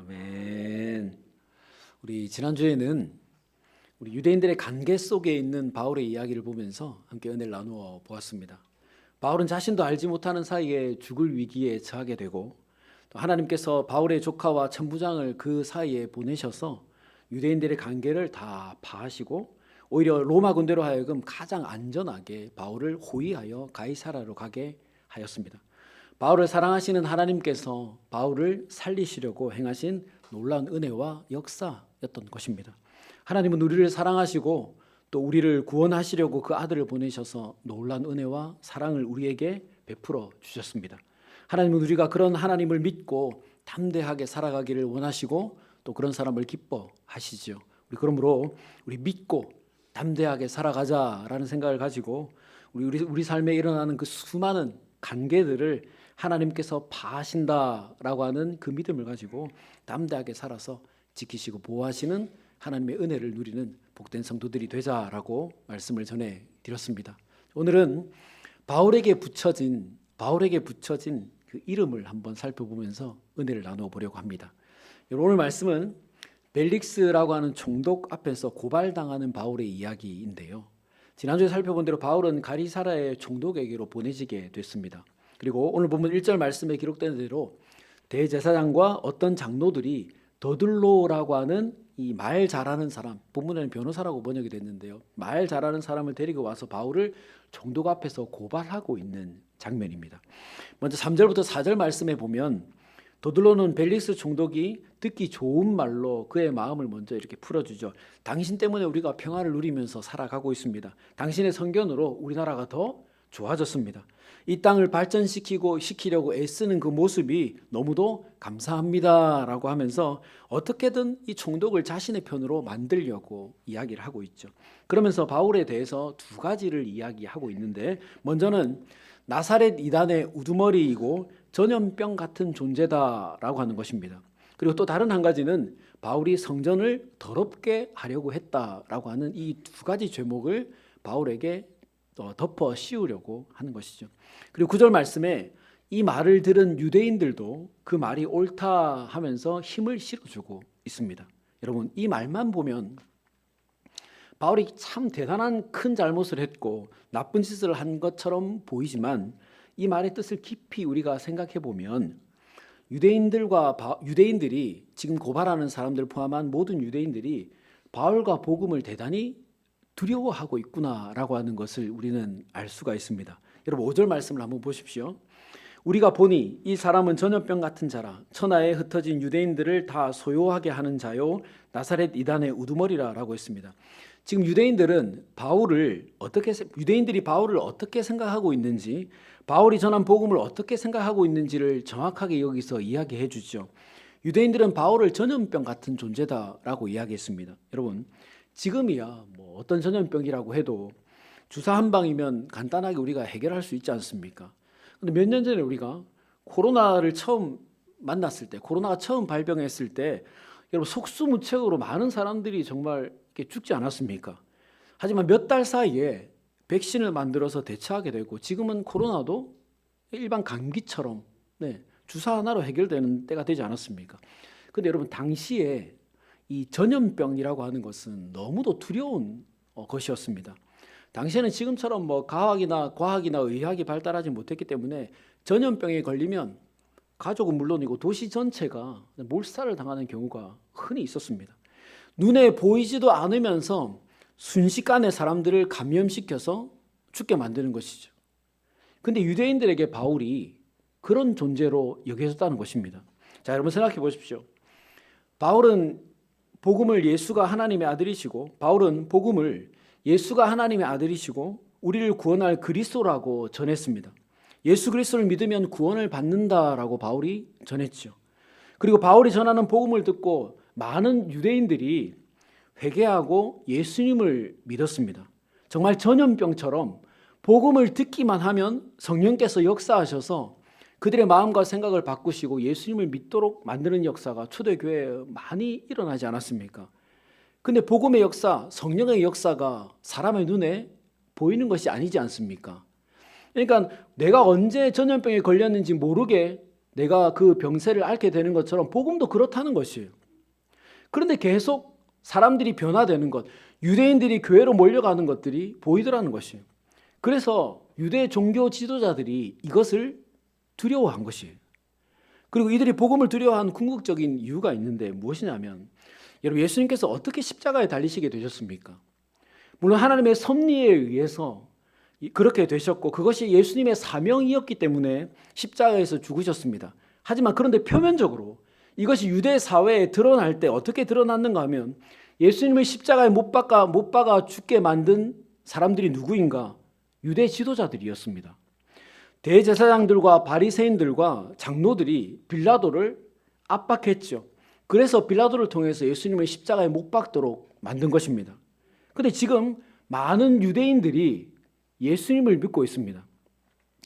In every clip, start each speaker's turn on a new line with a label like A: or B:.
A: 아멘. 우리 지난주에는 우리 유대인들의 관계 속에 있는 바울의 이야기를 보면서 함께 은혜를 나누어 보았습니다. 바울은 자신도 알지 못하는 사이에 죽을 위기에 처하게 되고 또 하나님께서 바울의 조카와 천부장을 그 사이에 보내셔서 유대인들의 관계를 다 파하시고 오히려 로마 군대로 하여금 가장 안전하게 바울을 호위하여 가이사라로 가게 하였습니다. 바울을 사랑하시는 하나님께서 바울을 살리시려고 행하신 놀라운 은혜와 역사였던 것입니다. 하나님은 우리를 사랑하시고 또 우리를 구원하시려고 그 아들을 보내셔서 놀라운 은혜와 사랑을 우리에게 베풀어 주셨습니다. 하나님은 우리가 그런 하나님을 믿고 담대하게 살아가기를 원하시고 또 그런 사람을 기뻐하시죠. 그러므로 우리 믿고 담대하게 살아가자라는 생각을 가지고 우리 삶에 일어나는 그 수많은 관계들을 하나님께서 파하신다라고 하는 그 믿음을 가지고 담대하게 살아서 지키시고 보호하시는 하나님의 은혜를 누리는 복된 성도들이 되자라고 말씀을 전해 드렸습니다. 오늘은 바울에게 붙여진 그 이름을 한번 살펴보면서 은혜를 나누어 보려고 합니다. 오늘 말씀은 벨릭스라고 하는 총독 앞에서 고발당하는 바울의 이야기인데요. 지난주에 살펴본 대로 바울은 가이사라의 총독에게로 보내지게 됐습니다. 그리고 오늘 본문 1절 말씀에 기록된 대로 대제사장과 어떤 장로들이 더들로라고 하는 이 말 잘하는 사람, 본문에는 변호사라고 번역이 됐는데요. 말 잘하는 사람을 데리고 와서 바울을 총독 앞에서 고발하고 있는 장면입니다. 먼저 3절부터 4절 말씀에 보면 더들로는 벨릭스 총독이 듣기 좋은 말로 그의 마음을 먼저 이렇게 풀어주죠. 당신 때문에 우리가 평화를 누리면서 살아가고 있습니다. 당신의 선견으로 우리나라가 더 좋아졌습니다. 이 땅을 발전시키려고 애쓰는 그 모습이 너무도 감사합니다라고 하면서 어떻게든 이 총독을 자신의 편으로 만들려고 이야기를 하고 있죠. 그러면서 바울에 대해서 두 가지를 이야기하고 있는데 먼저는 나사렛 이단의 우두머리이고 전염병 같은 존재다라고 하는 것입니다. 그리고 또 다른 한 가지는 바울이 성전을 더럽게 하려고 했다라고 하는 이 두 가지 죄목을 바울에게 덮어 씌우려고 하는 것이죠. 그리고 9절 말씀에 이 말을 들은 유대인들도 그 말이 옳다 하면서 힘을 실어주고 있습니다. 여러분, 이 말만 보면 바울이 참 대단한 큰 잘못을 했고 나쁜 짓을 한 것처럼 보이지만 이 말의 뜻을 깊이 우리가 생각해 보면 유대인들이 지금 고발하는 사람들 포함한 모든 유대인들이 바울과 복음을 대단히 두려워하고 있구나라고 하는 것을 우리는 알 수가 있습니다. 여러분 5절 말씀을 한번 보십시오. 우리가 보니 이 사람은 전염병 같은 자라 천하에 흩어진 유대인들을 다 소요하게 하는 자요 나사렛 이단의 우두머리라라고 했습니다. 지금 유대인들이 바울을 어떻게 생각하고 있는지, 바울이 전한 복음을 어떻게 생각하고 있는지를 정확하게 여기서 이야기해 주죠. 유대인들은 바울을 전염병 같은 존재다라고 이야기했습니다. 여러분, 지금이야 뭐 어떤 전염병이라고 해도 주사 한 방이면 간단하게 우리가 해결할 수 있지 않습니까? 근데 몇 년 전에 우리가 코로나를 처음 만났을 때, 코로나가 처음 발병했을 때 여러분 속수무책으로 많은 사람들이 정말 이렇게 죽지 않았습니까? 하지만 몇 달 사이에 백신을 만들어서 대처하게 되고 지금은 코로나도 일반 감기처럼 주사 하나로 해결되는 때가 되지 않았습니까? 근데 여러분 당시에 이 전염병이라고 하는 것은 너무도 두려운 것이었습니다. 당시에는 지금처럼 뭐 과학이나 의학이 발달하지 못했기 때문에 전염병에 걸리면 가족은 물론이고 도시 전체가 몰살을 당하는 경우가 흔히 있었습니다. 눈에 보이지도 않으면서 순식간에 사람들을 감염시켜서 죽게 만드는 것이죠. 근데 유대인들에게 바울이 그런 존재로 여겨졌다는 것입니다. 자, 여러분 생각해 보십시오. 바울은 복음을 예수가 하나님의 아들이시고 우리를 구원할 그리스도라고 전했습니다. 예수 그리스도를 믿으면 구원을 받는다라고 바울이 전했죠. 그리고 바울이 전하는 복음을 듣고 많은 유대인들이 회개하고 예수님을 믿었습니다. 정말 전염병처럼 복음을 듣기만 하면 성령께서 역사하셔서 그들의 마음과 생각을 바꾸시고 예수님을 믿도록 만드는 역사가 초대교회에 많이 일어나지 않았습니까? 근데 복음의 역사, 성령의 역사가 사람의 눈에 보이는 것이 아니지 않습니까? 그러니까 내가 언제 전염병에 걸렸는지 모르게 내가 그 병세를 앓게 되는 것처럼 복음도 그렇다는 것이에요. 그런데 계속 사람들이 변화되는 것, 유대인들이 교회로 몰려가는 것들이 보이더라는 것이에요. 그래서 유대 종교 지도자들이 이것을 두려워한 것이에요. 그리고 이들이 복음을 두려워한 궁극적인 이유가 있는데 무엇이냐면, 여러분, 예수님께서 어떻게 십자가에 달리시게 되셨습니까? 물론 하나님의 섭리에 의해서 그렇게 되셨고 그것이 예수님의 사명이었기 때문에 십자가에서 죽으셨습니다. 하지만 그런데 표면적으로 이것이 유대 사회에 드러날 때 어떻게 드러났는가 하면, 예수님을 십자가에 못 박아 죽게 만든 사람들이 누구인가? 유대 지도자들이었습니다. 대제사장들과 바리새인들과 장로들이 빌라도를 압박했죠. 그래서 빌라도를 통해서 예수님을 십자가에 못 박도록 만든 것입니다. 그런데 지금 많은 유대인들이 예수님을 믿고 있습니다.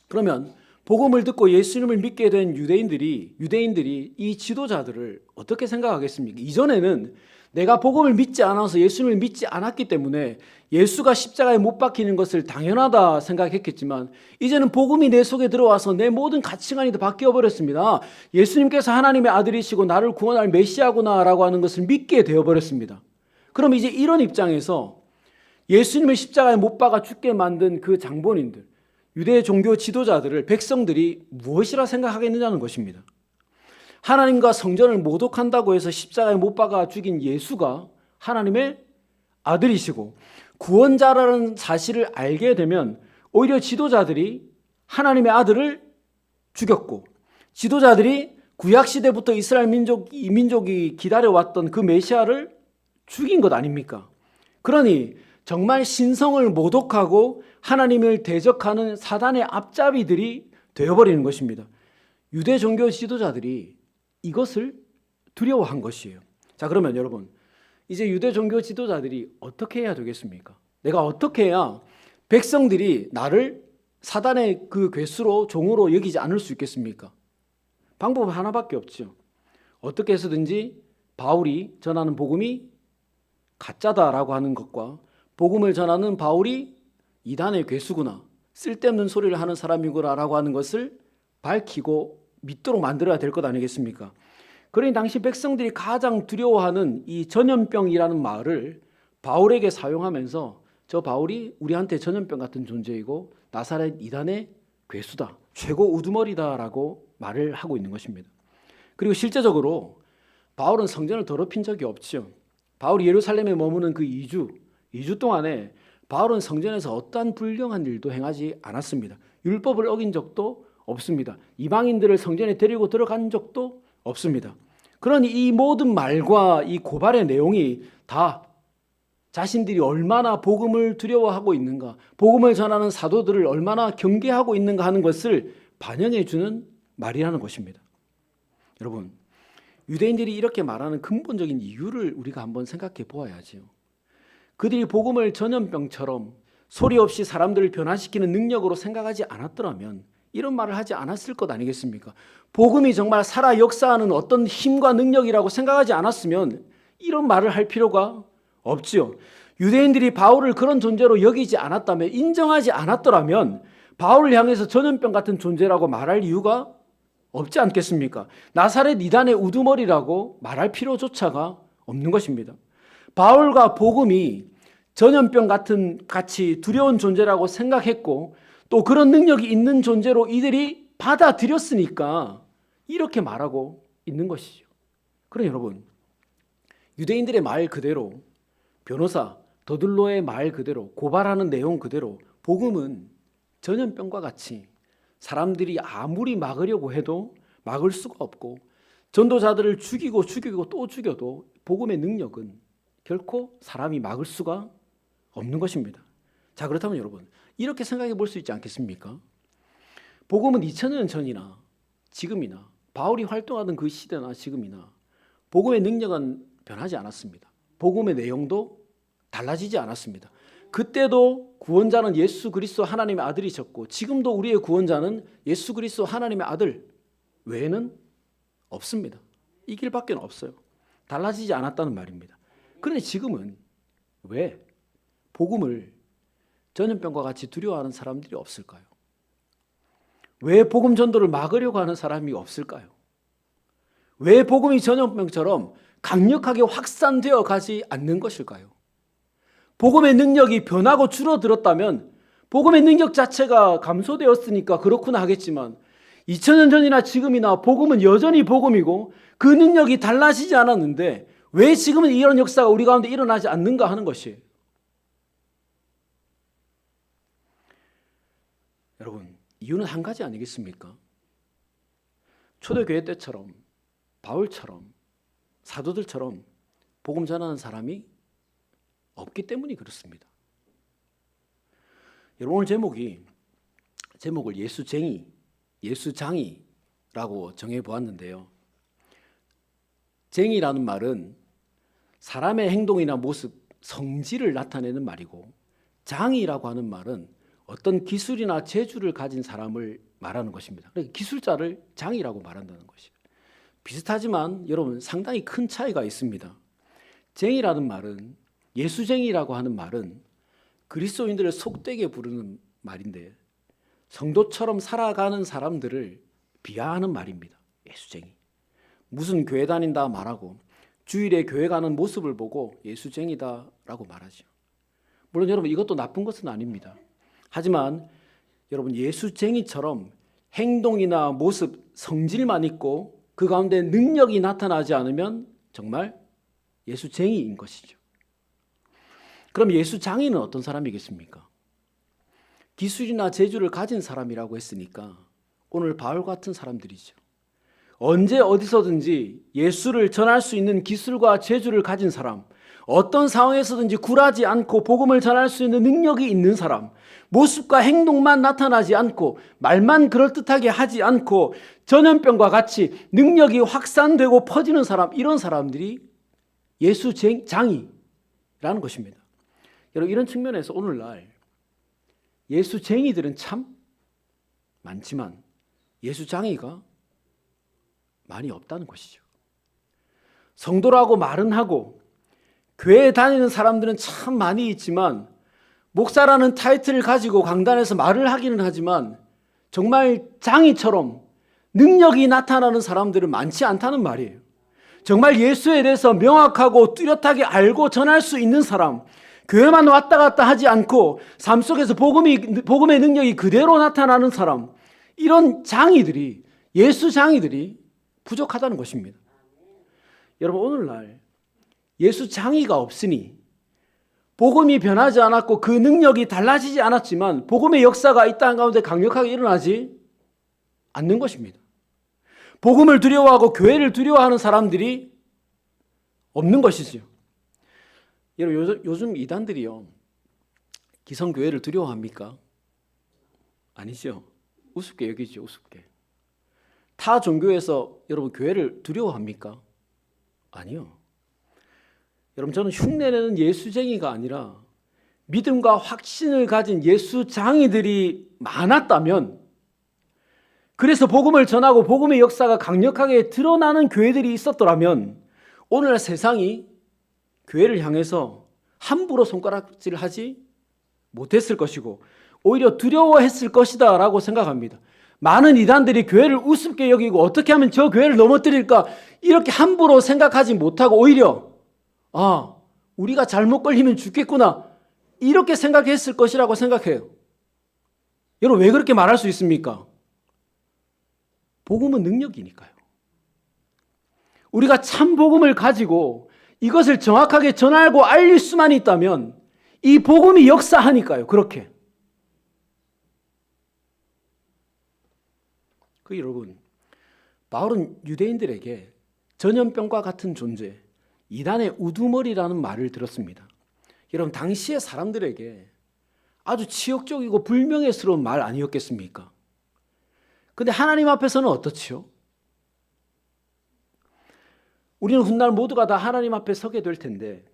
A: 그러면 복음을 듣고 예수님을 믿게 된 유대인들이 이 지도자들을 어떻게 생각하겠습니까? 이전에는 내가 복음을 믿지 않아서 예수님을 믿지 않았기 때문에 예수가 십자가에 못 박히는 것을 당연하다 생각했겠지만, 이제는 복음이 내 속에 들어와서 내 모든 가치관이 다 바뀌어 버렸습니다. 예수님께서 하나님의 아들이시고 나를 구원할 메시아구나라고 하는 것을 믿게 되어 버렸습니다. 그럼 이제 이런 입장에서 예수님을 십자가에 못 박아 죽게 만든 그 장본인들, 유대 종교 지도자들을 백성들이 무엇이라 생각하겠느냐는 것입니다. 하나님과 성전을 모독한다고 해서 십자가에 못 박아 죽인 예수가 하나님의 아들이시고 구원자라는 사실을 알게 되면 오히려 지도자들이 하나님의 아들을 죽였고, 지도자들이 구약시대부터 이스라엘 민족이 기다려왔던 그 메시아를 죽인 것 아닙니까? 그러니 정말 신성을 모독하고 하나님을 대적하는 사단의 앞잡이들이 되어버리는 것입니다. 유대 종교 지도자들이 이것을 두려워한 것이에요. 자, 그러면 여러분, 이제 유대 종교 지도자들이 어떻게 해야 되겠습니까? 내가 어떻게 해야 백성들이 나를 사단의 그 괴수로, 종으로 여기지 않을 수 있겠습니까? 방법은 하나밖에 없죠. 어떻게 해서든지 바울이 전하는 복음이 가짜다라고 하는 것과 복음을 전하는 바울이 이단의 괴수구나, 쓸데없는 소리를 하는 사람이구나라고 하는 것을 밝히고 믿도록 만들어야 될 것 아니겠습니까? 그러니 당시 백성들이 가장 두려워하는 이 전염병이라는 말을 바울에게 사용하면서, 저 바울이 우리한테 전염병 같은 존재이고 나사렛 이단의 괴수다, 최고 우두머리다라고 말을 하고 있는 것입니다. 그리고 실제적으로 바울은 성전을 더럽힌 적이 없죠. 바울이 예루살렘에 머무는 그 2주 동안에 바울은 성전에서 어떠한 불경한 일도 행하지 않았습니다. 율법을 어긴 적도 없습니다. 이방인들을 성전에 데리고 들어간 적도 없습니다. 그러니 이 모든 말과 이 고발의 내용이 다 자신들이 얼마나 복음을 두려워하고 있는가, 복음을 전하는 사도들을 얼마나 경계하고 있는가 하는 것을 반영해 주는 말이라는 것입니다. 여러분, 유대인들이 이렇게 말하는 근본적인 이유를 우리가 한번 생각해 보아야지요. 그들이 복음을 전염병처럼 소리 없이 사람들을 변화시키는 능력으로 생각하지 않았더라면 이런 말을 하지 않았을 것 아니겠습니까? 복음이 정말 살아 역사하는 어떤 힘과 능력이라고 생각하지 않았으면 이런 말을 할 필요가 없지요. 유대인들이 바울을 그런 존재로 여기지 않았다면, 인정하지 않았더라면 바울을 향해서 전염병 같은 존재라고 말할 이유가 없지 않겠습니까? 나사렛 이단의 우두머리라고 말할 필요조차가 없는 것입니다. 바울과 복음이 전염병 같이 두려운 존재라고 생각했고 또 그런 능력이 있는 존재로 이들이 받아들였으니까 이렇게 말하고 있는 것이죠. 그럼 여러분, 유대인들의 말 그대로, 변호사 더들로의 말 그대로, 고발하는 내용 그대로 복음은 전염병과 같이 사람들이 아무리 막으려고 해도 막을 수가 없고, 전도자들을 죽이고 또 죽여도 복음의 능력은 결코 사람이 막을 수가 없는 것입니다. 자, 그렇다면 여러분, 이렇게 생각해 볼 수 있지 않겠습니까? 복음은 2000년 전이나 지금이나 바울이 활동하던 그 시대나 지금이나 복음의 능력은 변하지 않았습니다. 복음의 내용도 달라지지 않았습니다. 그때도 구원자는 예수 그리스도 하나님의 아들이셨고 지금도 우리의 구원자는 예수 그리스도 하나님의 아들 외에는 없습니다. 이 길밖에 없어요. 달라지지 않았다는 말입니다. 그런데 지금은 왜 복음을 전염병과 같이 두려워하는 사람들이 없을까요? 왜 복음 전도를 막으려고 하는 사람이 없을까요? 왜 복음이 전염병처럼 강력하게 확산되어 가지 않는 것일까요? 복음의 능력이 변하고 줄어들었다면 복음의 능력 자체가 감소되었으니까 그렇구나 하겠지만 2000년 전이나 지금이나 복음은 여전히 복음이고 그 능력이 달라지지 않았는데 왜 지금은 이런 역사가 우리 가운데 일어나지 않는가 하는 것이에요. 여러분, 이유는 한 가지 아니겠습니까? 초대교회 때처럼 바울처럼 사도들처럼 복음 전하는 사람이 없기 때문이 그렇습니다. 여러분, 오늘 제목을 예수쟁이, 예수장이라고 정해보았는데요. 쟁이라는 말은 사람의 행동이나 모습, 성질을 나타내는 말이고 장이라고 하는 말은 어떤 기술이나 재주를 가진 사람을 말하는 것입니다. 그러니까 기술자를 장이라고 말한다는 것이에요. 비슷하지만 여러분 상당히 큰 차이가 있습니다. 쟁이라는 말은, 예수쟁이라고 하는 말은 그리스도인들을 속되게 부르는 말인데 성도처럼 살아가는 사람들을 비하하는 말입니다. 예수쟁이. 무슨 교회 다닌다 말하고 주일에 교회 가는 모습을 보고 예수쟁이다라고 말하죠. 물론 여러분 이것도 나쁜 것은 아닙니다. 하지만 여러분 예수쟁이처럼 행동이나 모습, 성질만 있고 그 가운데 능력이 나타나지 않으면 정말 예수쟁이인 것이죠. 그럼 예수장이는 어떤 사람이겠습니까? 기술이나 재주를 가진 사람이라고 했으니까 오늘 바울 같은 사람들이죠. 언제 어디서든지 예수를 전할 수 있는 기술과 재주를 가진 사람, 어떤 상황에서든지 굴하지 않고 복음을 전할 수 있는 능력이 있는 사람, 모습과 행동만 나타나지 않고 말만 그럴듯하게 하지 않고 전염병과 같이 능력이 확산되고 퍼지는 사람, 이런 사람들이 예수장이라는 것입니다. 여러분, 이런 측면에서 오늘날 예수쟁이들은 참 많지만 예수장이가 많이 없다는 것이죠. 성도라고 말은 하고 교회에 다니는 사람들은 참 많이 있지만 목사라는 타이틀을 가지고 강단에서 말을 하기는 하지만 정말 장이처럼 능력이 나타나는 사람들은 많지 않다는 말이에요. 정말 예수에 대해서 명확하고 뚜렷하게 알고 전할 수 있는 사람, 교회만 왔다 갔다 하지 않고 삶 속에서 복음의 능력이 그대로 나타나는 사람, 이런 장이들이, 예수 장이들이 부족하다는 것입니다. 여러분, 오늘날 예수 장이가 없으니 복음이 변하지 않았고 그 능력이 달라지지 않았지만 복음의 역사가 이 땅 가운데 강력하게 일어나지 않는 것입니다. 복음을 두려워하고 교회를 두려워하는 사람들이 없는 것이지요. 여러분, 요즘 이단들이요, 기성교회를 두려워합니까? 아니죠. 우습게 여기죠. 우습게. 타 종교에서 여러분 교회를 두려워합니까? 아니요. 여러분, 저는 흉내내는 예수쟁이가 아니라 믿음과 확신을 가진 예수장이들이 많았다면, 그래서 복음을 전하고 복음의 역사가 강력하게 드러나는 교회들이 있었더라면 오늘날 세상이 교회를 향해서 함부로 손가락질을 하지 못했을 것이고 오히려 두려워했을 것이다 라고 생각합니다. 많은 이단들이 교회를 우습게 여기고 어떻게 하면 저 교회를 넘어뜨릴까 이렇게 함부로 생각하지 못하고 오히려 우리가 잘못 걸리면 죽겠구나 이렇게 생각했을 것이라고 생각해요. 여러분, 왜 그렇게 말할 수 있습니까? 복음은 능력이니까요. 우리가 참 복음을 가지고 이것을 정확하게 전하고 알릴 수만 있다면 이 복음이 역사하니까요. 그렇게. 여러분, 바울은 유대인들에게 전염병과 같은 존재, 이단의 우두머리라는 말을 들었습니다. 여러분, 당시의 사람들에게 아주 치욕적이고 불명예스러운 말 아니었겠습니까? 근데 하나님 앞에서는 어떻지요? 우리는 훗날 모두가 다 하나님 앞에 서게 될 텐데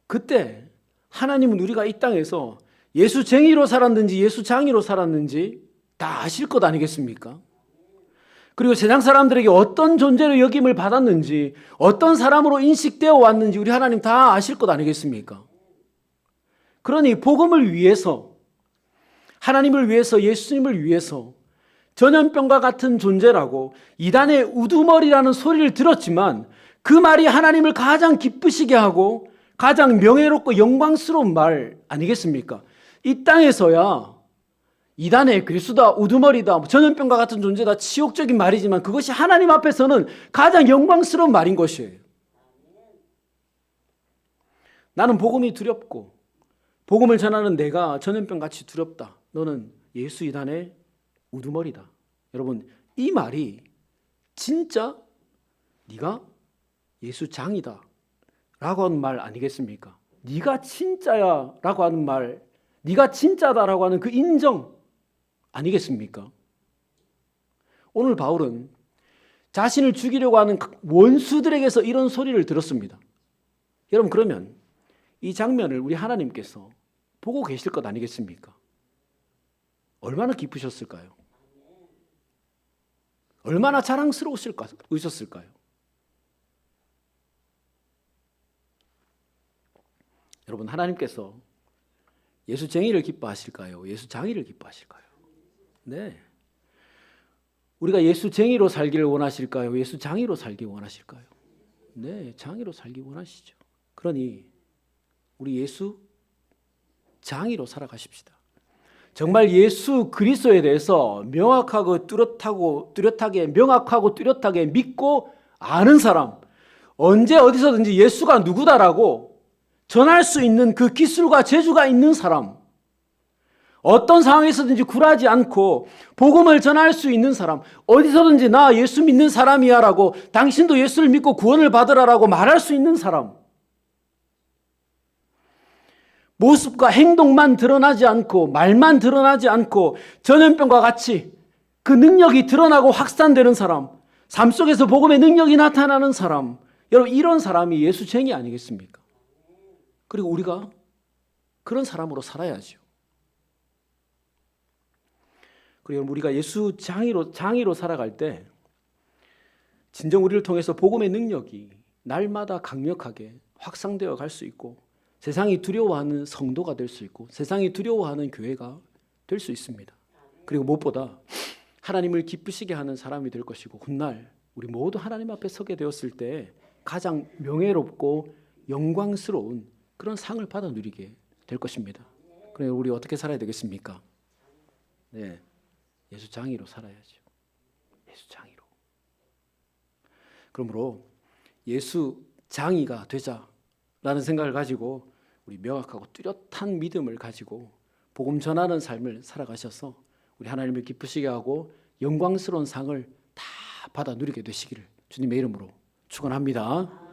A: 그때 하나님은 우리가 이 땅에서 예수쟁이로 살았는지 예수장이로 살았는지 다 아실 것 아니겠습니까? 그리고 세상 사람들에게 어떤 존재로 여김을 받았는지 어떤 사람으로 인식되어 왔는지 우리 하나님 다 아실 것 아니겠습니까? 그러니 복음을 위해서, 하나님을 위해서, 예수님을 위해서 전염병과 같은 존재라고 이단의 우두머리라는 소리를 들었지만 그 말이 하나님을 가장 기쁘시게 하고 가장 명예롭고 영광스러운 말 아니겠습니까? 이 땅에서야 이단의 괴수다, 우두머리다, 전염병과 같은 존재다, 치욕적인 말이지만 그것이 하나님 앞에서는 가장 영광스러운 말인 것이에요. 나는 복음이 두렵고 복음을 전하는 내가 전염병같이 두렵다. 너는 예수 이단의 우두머리다. 여러분, 이 말이 진짜 네가 예수 장이다 라고 하는 말 아니겠습니까? 네가 진짜야 라고 하는 말, 네가 진짜다라고 하는 그 인정 아니겠습니까? 오늘 바울은 자신을 죽이려고 하는 원수들에게서 이런 소리를 들었습니다. 여러분, 그러면 이 장면을 우리 하나님께서 보고 계실 것 아니겠습니까? 얼마나 기쁘셨을까요? 얼마나 자랑스러우셨을까요? 여러분, 하나님께서 예수 쟁의를 기뻐하실까요? 예수 장의를 기뻐하실까요? 네. 우리가 예수 쟁의로 살기를 원하실까요? 예수 장의로 살기 원하실까요? 네, 장의로 살기 원하시죠. 그러니 우리 예수 장의로 살아가십시다. 정말 예수 그리스도에 대해서 뚜렷하게 믿고 아는 사람, 언제 어디서든지 예수가 누구다라고 전할 수 있는 그 기술과 재주가 있는 사람, 어떤 상황에서든지 굴하지 않고 복음을 전할 수 있는 사람, 어디서든지 나 예수 믿는 사람이야 라고, 당신도 예수를 믿고 구원을 받으라라고 말할 수 있는 사람, 모습과 행동만 드러나지 않고 말만 드러나지 않고 전염병과 같이 그 능력이 드러나고 확산되는 사람, 삶 속에서 복음의 능력이 나타나는 사람, 여러분, 이런 사람이 예수쟁이 아니겠습니까? 그리고 우리가 그런 사람으로 살아야죠. 그리고 우리가 예수 장의로 살아갈 때 진정 우리를 통해서 복음의 능력이 날마다 강력하게 확산되어 갈 수 있고, 세상이 두려워하는 성도가 될 수 있고, 세상이 두려워하는 교회가 될 수 있습니다. 그리고 무엇보다 하나님을 기쁘시게 하는 사람이 될 것이고, 훗날 우리 모두 하나님 앞에 서게 되었을 때 가장 명예롭고 영광스러운 그런 상을 받아 누리게 될 것입니다. 그래서 우리 어떻게 살아야 되겠습니까? 네, 예수 장의로 살아야죠. 예수 장의로. 그러므로 예수 장의가 되자라는 생각을 가지고 우리 명확하고 뚜렷한 믿음을 가지고 복음 전하는 삶을 살아가셔서 우리 하나님을 기쁘시게 하고 영광스러운 상을 다 받아 누리게 되시기를 주님의 이름으로 축원합니다.